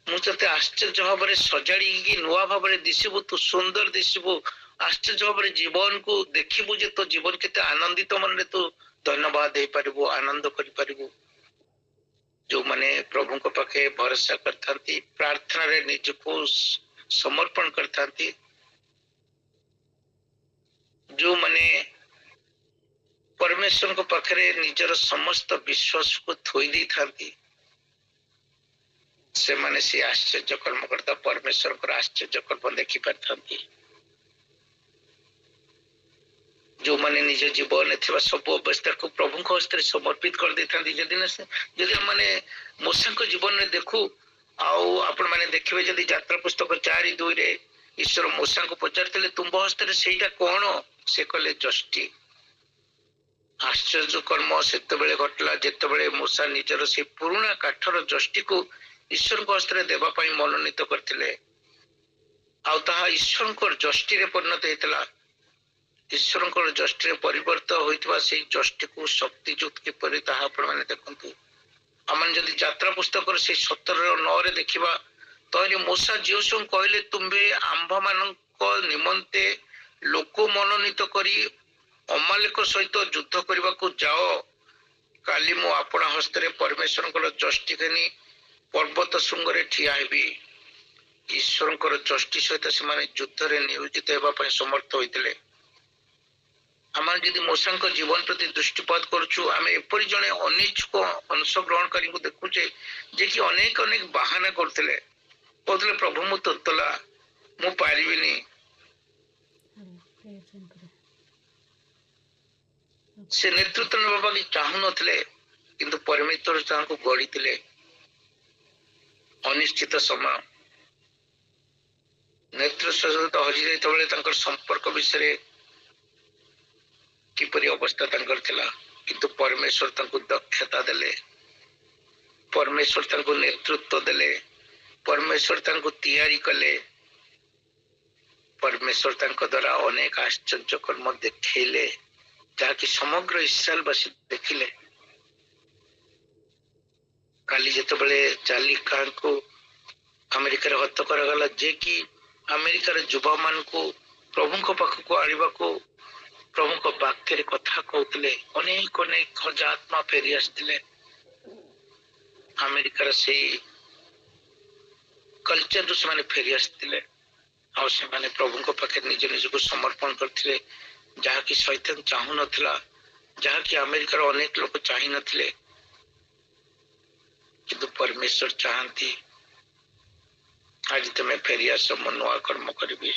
ମୁଁ ତତେ ଆଶ୍ଚର୍ଯ୍ୟ ଭାବରେ ସଜାଡିକି ନୂଆ ଭାବରେ ଦିଶିବୁ, ତୁ ସୁନ୍ଦର ଦିଶିବୁ, आश्चर्य भाव जीवन को देखिबु जे तो जीवन केते आनंदित मन तू धन्यवाद दे पारिबु आनंद करि पारिबु जो माने प्रभु को पाखे भरोसा करथांती प्रार्थना रे निज को समर्पण करथांती जो माने परमेश्वर को पाखे निजर समस्त विश्वास को थोई दी थांती से माने से आश्चर्य कर्म करता परमेश्वर को आश्चर्य कर्म देखि पारथांती जो माने निज जीवन थिबा सब अवस्था को प्रभु को हस्ते समर्पित कर देथांती जदि माने मूसा को जीवन में देखू आउ आपण माने देखिबे जदि यात्रा पुस्तक 4:2 रे ईश्वर मूसा को पचारथिले तुम हस्ते सेटा कोन से कहले जष्टि आश्चर्य कर्म सेतबेले घटला जेतबेले मूसा निजर से पुराना काठर जष्टि को ईश्वर को हस्ते देबा पई मनोनीत करथिले आउ ताहा ईश्वर को जष्टि रे परिणत हेतला ईश्वर को जष्टि रे परिवर्तन होइतबा से जष्टि को शक्ति युक्त के परि ताहा आपण माने देखंतु अमन जदि यात्रा पुस्तक से 17:9 रे देखिबा तोरे मूसा जियोसु कहले तुम्बे आंभ मानक निमंते लोक मनोनीत करी अमालेक सहित युद्ध करबा को जाओ काली मु आपण हस्ते परमेश्वर को जष्टि घनी पर्वत शृंग रे ठिया हेबी ईश्वर को जष्टि सहित से माने युद्ध रे नियोजित हेबा पय समर्थ होइतले आम जदि मूसा जीवन प्रति दृष्टिपात करुचु आम एपरी जड़े अनिच्छुक अंशग्रहणकारी को देखुचे जे कि अनेक अनेक बाहाना करते कहते प्रभु मु तोतला मु पारिबिनी से नेतृत्व नेबा कि चाहू नथिले किंतु परमेश्वर तांको गढ़ी अनिश्चित समय नेतृत्व सहित हरि जाइतबेले संपर्क विषय किपरि अवस्था थिला किंतु परमेश्वर तांको दक्षता देले परमेश्वर तांको नेतृत्व देले परमेश्वर तांको तैयारी कले परमेश्वर तांको द्वारा अनेक आश्चर्य कर्म देखैले ताकि समग्र इस्राएल वासी देखिले काली जेतबेले चार्ली कान को अमेरिका रे हत्या करगला जे कि अमेरिका रे युवा मान को प्रभु को पाख को आनिबा को प्रभु को वाक्य कथा कहते अनेक अनेक हजार आत्मा फेरी आसते अमेरिकार से कल्चर से फेरी आसते प्रभु को पाखे निज निज को समर्पण करते जहा कि शैतान चाहू नथिला जहा कि अमेरिकार अनेक लोग चाही नथिले किंतु परमेश्वर चाहती आज तुम्हें फेरी आस मो नुआ कर्म करी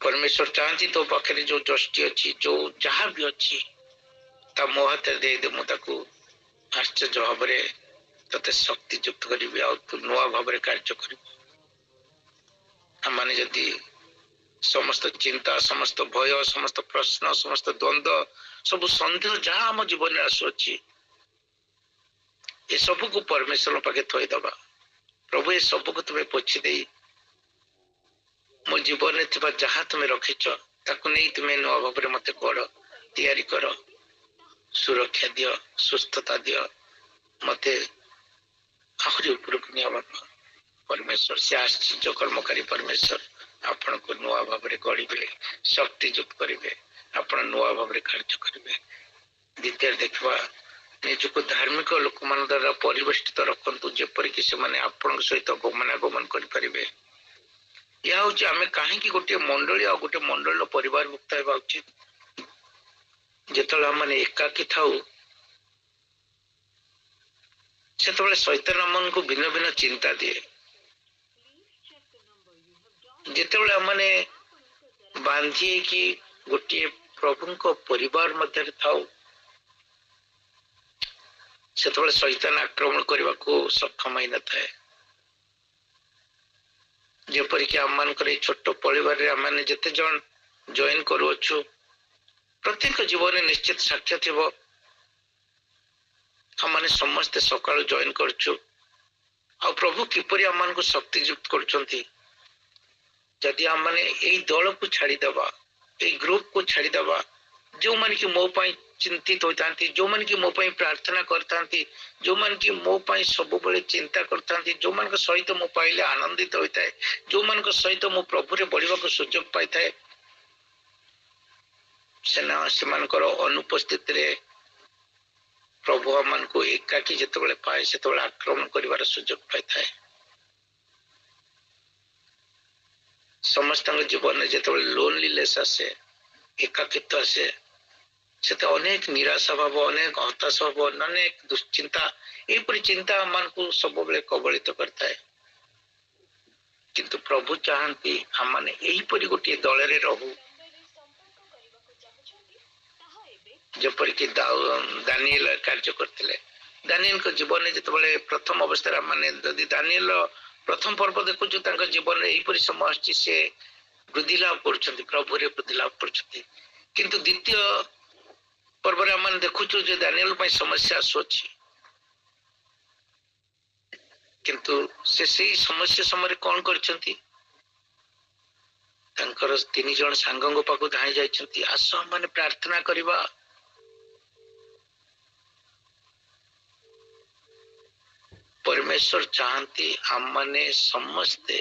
परमेश्वर चाहती तो पाखे जो दृष्टि अच्छी जो जहाँ भी अच्छी ता मो हाथ दे दे मुझे आश्चर्य भाव ते शक्ति युक्त करी तू नुआ भाव कार्य कर जदि समस्त चिंता समस्त भय समस्त प्रश्न समस्त द्वंद्व सब सन्देह जहाँ आम जीवन में आसुची ये सब को परमेश्वर पाखे थईदबा प्रभु ये सब को तुम्हें पोछि दे मो जीवन में जहाँ तुम्हें रखिच ताकू नहीं तुम्हें नुआ भाव मत गढ़ तैयारी कर सुरक्षा दियो सुस्थता दियो मत आहरी उपरक निया बापा परमेश्वर से आश्चर्य कर्मकारी परमेश्वर आपण को नुआ भाव गढ़े शक्ति युक्त करेंगे आपण नुआ भाव कार्य करेंगे द्वितीय देखा निजक धार्मिक लोक मान द्वारा परिवेष्टित रखु जेपरिक से आपण सहित गमनागमन करें यह हूँ आम कहीं गोटे मंडली आ गोटे मंडल परिवार मुक्त होगा उचित जिते मैंने एकाकी था से शैतान आम को भिन्न भिन्न चिंता दिए जिते मैंने बांधी कि गोटे प्रभु को परिवार मध्य था से शैतान आक्रमण करने को सक्षम ही न था जेपरिक आम मान छोट परिवार आम जिते जन जॉइन करुचु प्रत्येक जीवन निश्चित साक्ष्य थी आम समस्ते सकाल जॉइन करचु आ प्रभु किपरि आम को शक्ति युक्त करदी आम मैंने दल को छाड़ीदबा ग्रुप को छाड़ीदबा जो मान कि मो चिंतित होता जो मन की मो पाई प्रार्थना करता जो मन की मो पाई सब बड़े चिंता करता जो मन सहित मु पाइले आनंदित होता है जो मन सहित मु प्रभु रे बढ़िबा को सुयोग पाई थाए सेमानकर अनुपस्थित रे प्रभु मन को एकाकी जिते पाए से आक्रमण कर सुयोग पाई थाए समस्त जीवन में जिते लोनलीनेस आसे एकाकित्व आसे से अनेक निराशा भाव अनेक हताश भाव अनेक दुश्चिंता यहपरी चिंता मान को सब बेले कबलित करता है किंतु प्रभु चाहती हम माने यहीपरी गोटे दल रे रहू जपरी कि दानिएल कार्य करते दानिएल को जीवन में जिते प्रथम अवस्था माने यदि दानिएल प्रथम पर्व देखु जीवन में यहीपरी समय आसी से वृद्धि लाभ कर प्रभु रे वृद्धि लाभ कर किंतु द्वितीय पर्व आम देखु दानिएल समस्या आसुची किंतु से समस्या समय कौन करछंती तीन जन सांगों पाखु धाई जाइछंती आस माने प्रार्थना करिबा परमेश्वर चाहती आम माने समस्ते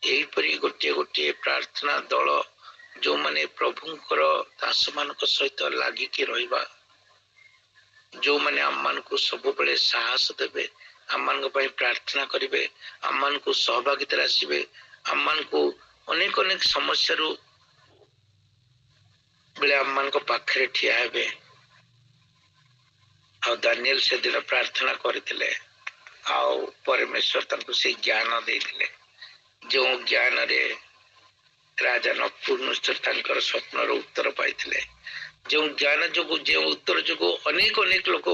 यहीपरी गोटे गोटे प्रार्थना दल जो माने प्रभुंकर दास मान सहित लागिकी रहिबा जो माने आम मान को सब बेले साहस देबे आम मान प्रार्थना करिवे आम मान को सहभागिता आसिबे आम मान को अनेक अनेक समस्या रु बेले आम मान को पाखरे ठिया हेबे आ दानिएल से दिन प्रार्थना करथिले आ परमेश्वर तंको से ज्ञान देथिले जो ज्ञान रे राजा नपुंसक स्वप्न उत्तर पाई जो ज्ञान जो जो उत्तर जो अनेक अनेक लोक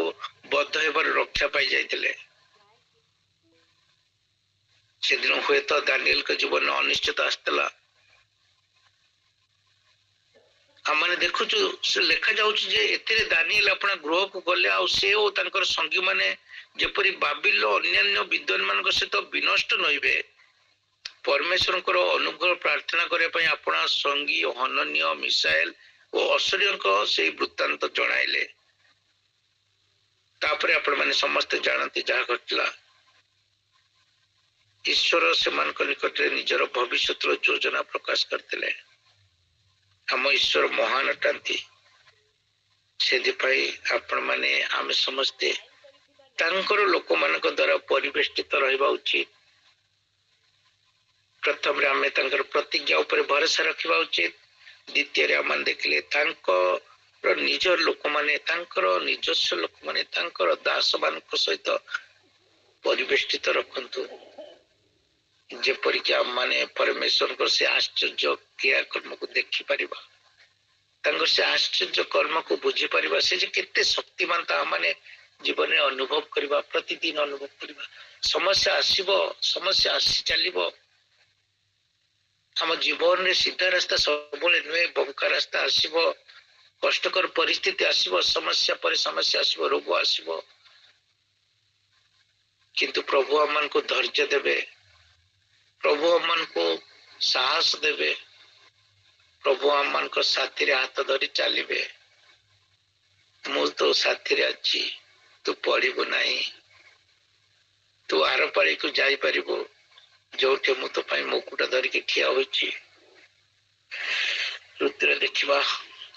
बद्ध होबार रक्षा पाई जाइतिले से दिन हुए तो दानिएल के जीवन अनिश्चित आसला आम मैंने देखु लिखा जाए दानिएल अपना गृह को गले आ संगी माने जपरी बाबिल अन्य विद्वान मान सहित विनष्ट नहिबे परमेश्वर अनुग्रह प्रार्थना करने अपना संगी हनन्य मिसाइल और असुरियों से वृत्तांत जणाइले तापरे आपण माने समस्त जानती जहा घटला ईश्वर से निकट निजर भविष्य योजना प्रकाश करते आम ईश्वर महान अटांती से आपण माने आम समस्ते तांकर लोक मान द्वारा परिवेष्टित रहिबा उचित प्रथम आम प्रतिज्ञा उपर भरोसा रखा उचित द्वितीय आम देखिले निजर लोक माने निजस्व लोक माने दास मान सहित परिवेष्टित रखंतु जेपरिक आम माने परमेश्वर से आश्चर्य क्रियाकर्म को देखि पारिबा से आश्चर्य कर्म को बुझी पारिबा से केते शक्तिमान ता माने जीवन में अनुभव करबा प्रतिदिन अनुभव करबा समस्या आसीबो समस्या आसी चलिबो आम जीवन में सीधा रास्ता सब नुहे बंका रास्ता आसीबो कष्टकर परिस्थिति आसीबो समस्या पर समस्या आसीबो रोग आसीबो किंतु प्रभु आमन को धैर्य देवे प्रभु आमन को साहस देवे प्रभु आमन को साथी रे हाथ धरी चलिबे मु तो साथी रे अछि तू पड़िबो नाही तू आर पारी को जाई परिबो जोठे मु तो पाई मुकुटा धरिकी ठिया होइछि रुद्र देखिबा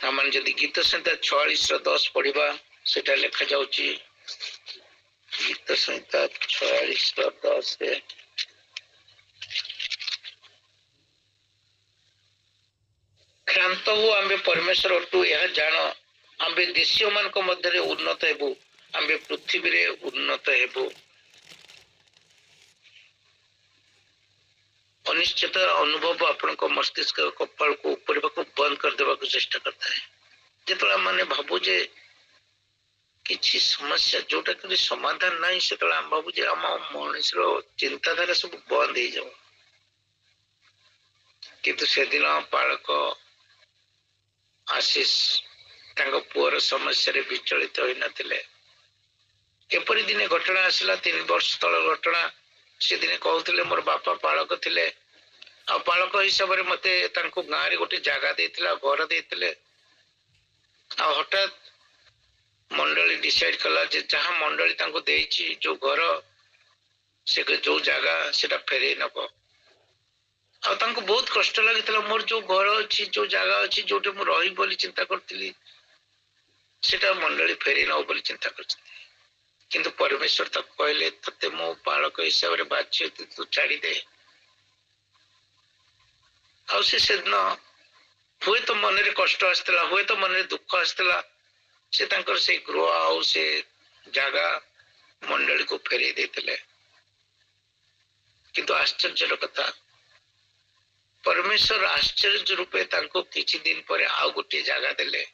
आमन जदि गीत संहिता 46:10 पढ़िबा सेटा लिखा जाउछि गीत संहिता 46:10 रे क्रांत हो आंबे परमेश्वर अटू यह जान आंबे देशीय मान को मध्य उन्नत हेबु आंबे पृथ्वी रे उन्नत हेबु अनिश्चित अनुभव आपण को मस्तिष्क कपाल को ऊपर को बंद कर देवा को चेष्टा करता है जेतला माने भाबु जे किछि समस्या जोटा कि समाधान नहीं सेतला हम भाबु जे हम मनुष्य चिंताधारा सब बंद हो जाओ किंतु से दिन पालक आशीष पुअर समस्या रे विचलित होई नथिले एपरि दिने घटना आसला 3 वर्ष तल घटना से दिने कहउतले मोर बापा पालक थिले आ पालक हिसाब रे मते तांको गां रे गोटे जागा देथिला घर देथिले आ हठात मंडली डिसाइड कला जे जहाँ मंडली तांको देइछि जो घर से जो जगह सेटा फेरे नब आ तांको बहुत कष्ट लागितला मोर जो घर अछि जो जगह अछि जोटे मु रही बोली चिंता करथिली सेटा मंडली फेरे नब बोली चिंता करथिली किंतु परमेश्वर तक कहले तते मो बालक हिसाब रे बाच्य तू छाड़ी दे आ से दिन हुए तो मन रे कष्ट आसला हुए तो मन रे दुख आसला से तांकर से गृह आउ से जगह मंडली को फेरे देते किंतु आश्चर्य कथा परमेश्वर आश्चर्य रूपे तांको किछि दिन पर आउ गोटे जगह देले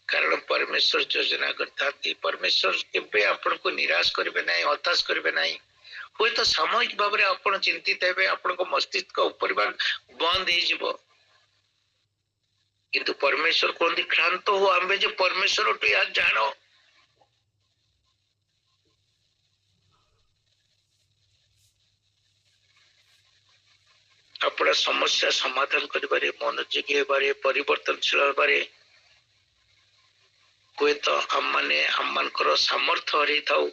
कारण परमेश्वर योजना करता परमेश्वर केबे आपण को निराश करिवे नाही हताश करिवे नाही हुए तो सामयिक भाव में आपण चिंतित हेबे आपण को मस्तिष्क ऊपर बंद हो जिवो किंतु परमेश्वर कहते क्रांत हो आम्बे जो परमेश्वर टू यार जानो अपना समस्या समाधान करिबारे मनोयोगी हेबारे परिवर्तनशील हेबारे हुए तो आमने आमମାନଙ୍କର सामर्थ्य हरै थाउ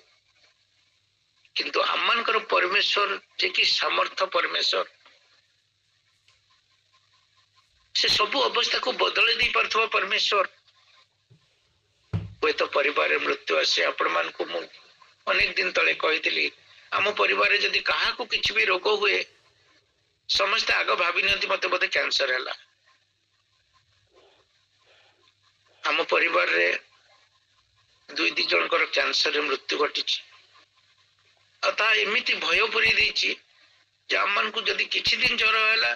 किंतु आमମାନଙ୍କର परमेश्वर जे कि सामर्थ्य परमेश्वर से सब अवस्था को बदल दे पारथवा परमेश्वर हुए तो परिवार मृत्यु आसे आपण मान को मु अनेक दिन तले कहितली आम परिवार जदि काहा को किछि भी रोग हुए समस्त आग भाभी नथि मते बोधे कैंसर हैला आम परिवार रे दुई दी जनकर कैंसर रे मृत्यु घटी अतः एमिति भय पुरी देछि जे आमन को जदि किछि दिन ज्वर हैला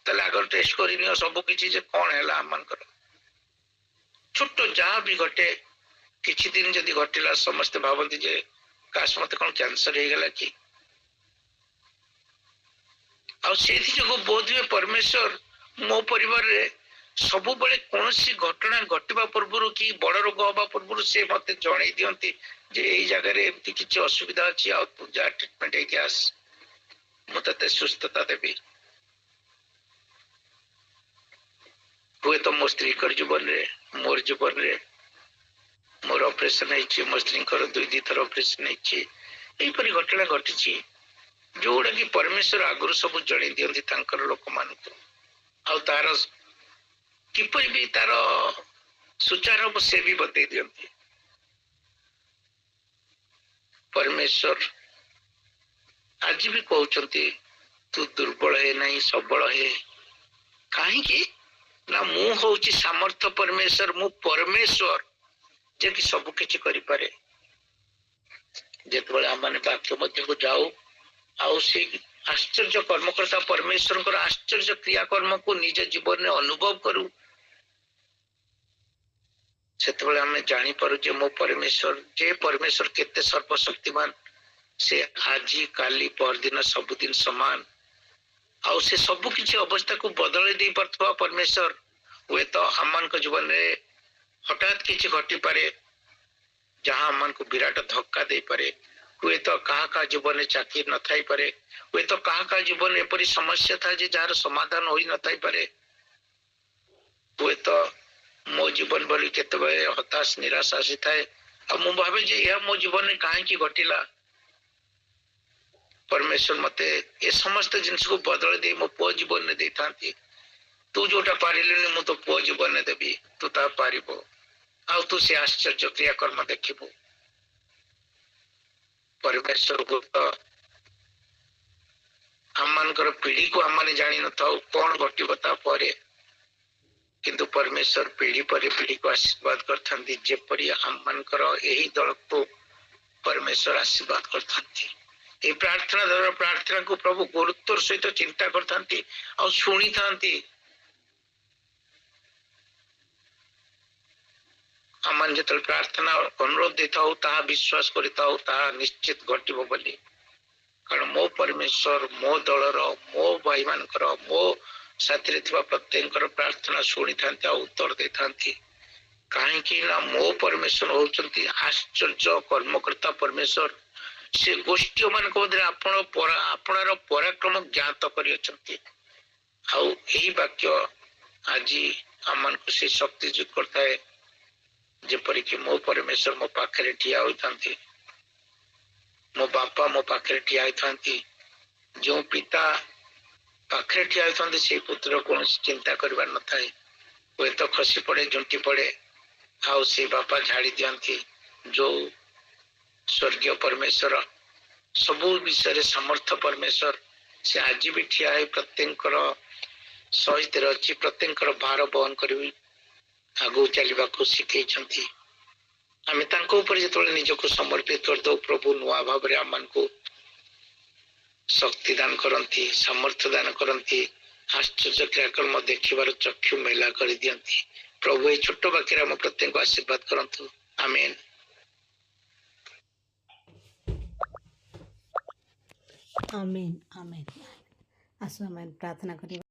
तले आगर टेस्ट करिनियो सब किछि जे कोन हैला आमनकर छोटो जहाँ भी घटे किछि दिन जदि घटिला समस्त भावती जे काश मते कोन कैंसर हे गेला कि आ सेथि जगो बोध हुए परमेश्वर मो परिवार रे सब बळे कोनसी घटना घटिबा पूर्वरु कि बड़ रोग होबा पूर्वरु से मते जणै दियंती जे एई जगह रे एमति किछि असुविधा अछि आ तू जा ट्रीटमेंट हे गयास मते सुस्थता देबी हुए तो मो स्त्री कर जीवन रे मोर जीवन रे मोर ऑपरेशन है मो स्त्री दुई दी थर ऑपरेशन है घटना घटी जोड़ा कि परमेश्वर आगुरी सब जन दिखती लोक मान तार किपर भी तार सुचार हम से भी बतई दिखती परमेश्वर आज भी कहते तू दुर्बल है नहीं सबल है कहीं ना मु हूँ सामर्थ्य परमेश्वर मु परमेश्वर जे कि सब किछि करि पारे जेतबेले आमने वाक्य मध्य को जाऊ आउ से आश्चर्य कर्मकर्ता परमेश्वर को आश्चर्य क्रियाकर्म को निज जीवन में अनुभव करू सेतबेले आमे जानि पारू जे मो परमेश्वर केते सर्वशक्तिमान से आज काली परदिन सबुदिन समान आउ से सब किछि अवस्था को बदल दे परथवा परमेश्वर हुए तो आमन को जीवन में हठात किछि घटी पारे जहां मन को विराट धक्का दे पारे हुए तो कहा जीवन में चाकरी न थाई पारे हुए तो कहा जीवन में एपरी समस्या था जे जार समाधान होई न थाई पारे हुए तो मो जीवन बोली केतबे हताश निराश आसी थाए आ मु भाबे जे या मो जीवन में काहे की घटिला परमेश्वर मते ये समस्त जिनिस को बदल दे मो पो जीवन में देथांती तू जोटा पारिलुनी मु तो पो जीवन में देबी तू ता पारिबो आ तू से आश्चर्य क्रियाकर्म देखिबो परमेश्वर को तो आमମାନଙ୍କର पीढ़ी को आम जानी न था कौन घटब तापर किंतु परमेश्वर पीढ़ी पर पीढ़ी को आशीर्वाद करथांती जेपरी आमମାନଙ୍କର यही दल को परमेश्वर आशीर्वाद करथांती ये प्रार्थना द्वारा प्रार्थना को प्रभु गुरुत्वर सहित चिंता करथांती और शुणी थांती आमन जतल प्रार्थना अनुरोध देता हो ताहा विश्वास करता हो ताहा निश्चित घटिबो बोली कारण मो परमेश्वर मो दलर मो भाई मानकर मो साथी प्रत्येक प्रार्थना शुणी था उत्तर दे था कहीं ना मो परमेश्वर होचंती आश्चर्य कर्मकर्ता परमेश्वर से गोष्ठी मान आपणार पराक्रम ज्ञात कर वाक्य आज ଆମମାନଙ୍କୁ ସେ ଶକ୍ତି ଯୋଗ କରିଥାଏ ଯେପରିକି ମୋ ପରମେଶ୍ୱର ମୋ ପାଖରେ ଠିଆ ହୋଇଥାନ୍ତି, ମୋ ବାପା ମୋ ପାଖରେ ଠିଆ ହୋଇଥାନ୍ତି। ଯେଉଁ ପିତା ପାଖରେ ଠିଆ ହୋଇଥାନ୍ତି ସେଇ ପୁତ୍ର କୌଣସି ଚିନ୍ତା କରିବାର ନଥାଏ। ହୁଏତ ଖସି ପଡେ, ଝୁଣ୍ଟି ପଡେ, ଆଉ ସେ ବାପା ଝାଡ଼ି ଦିଅନ୍ତି। ଯୋଉ ସ୍ୱର୍ଗୀୟ ପରମେଶ୍ୱର ସବୁ ବିଷୟରେ ସମର୍ଥ ପରମେଶ୍ୱର, ସେ ଆଜି ବି ଠିଆ ହୋଇ ପ୍ରତ୍ୟେକଙ୍କର ସହିତରେ ଅଛି, ପ୍ରତ୍ୟେକଙ୍କର ଭାର ବହନ କରିବି ଆଗକୁ ଚାଲିବାକୁ ଶିଖେଇଛନ୍ତି। ଆମେ ତାଙ୍କ ଉପରେ ଯେତେବେଳେ ନିଜକୁ ସମର୍ପିତ କରିଦଉ, ପ୍ରଭୁ ନୂଆ ଭାବରେ ଆମମାନଙ୍କୁ ଶକ୍ତି ଦାନ କରନ୍ତି, ସାମର୍ଥ୍ୟ ଦାନ କରନ୍ତି, ଆଶ୍ଚର୍ଯ୍ୟ କ୍ରିୟାକର୍ମ ଦେଖିବାର ଚକ୍ଷୁ ମେଲା କରିଦିଅନ୍ତି। ପ୍ରଭୁ এই ছোট্ট ବାକ୍ୟରେ ଆମ ପ୍ରତ୍ୟେକଙ୍କୁ ଆଶୀର୍ବାଦ କରନ୍ତୁ। ଆମେନ୍। आमेन आमेन। आसो आमेन प्रार्थना करिबा।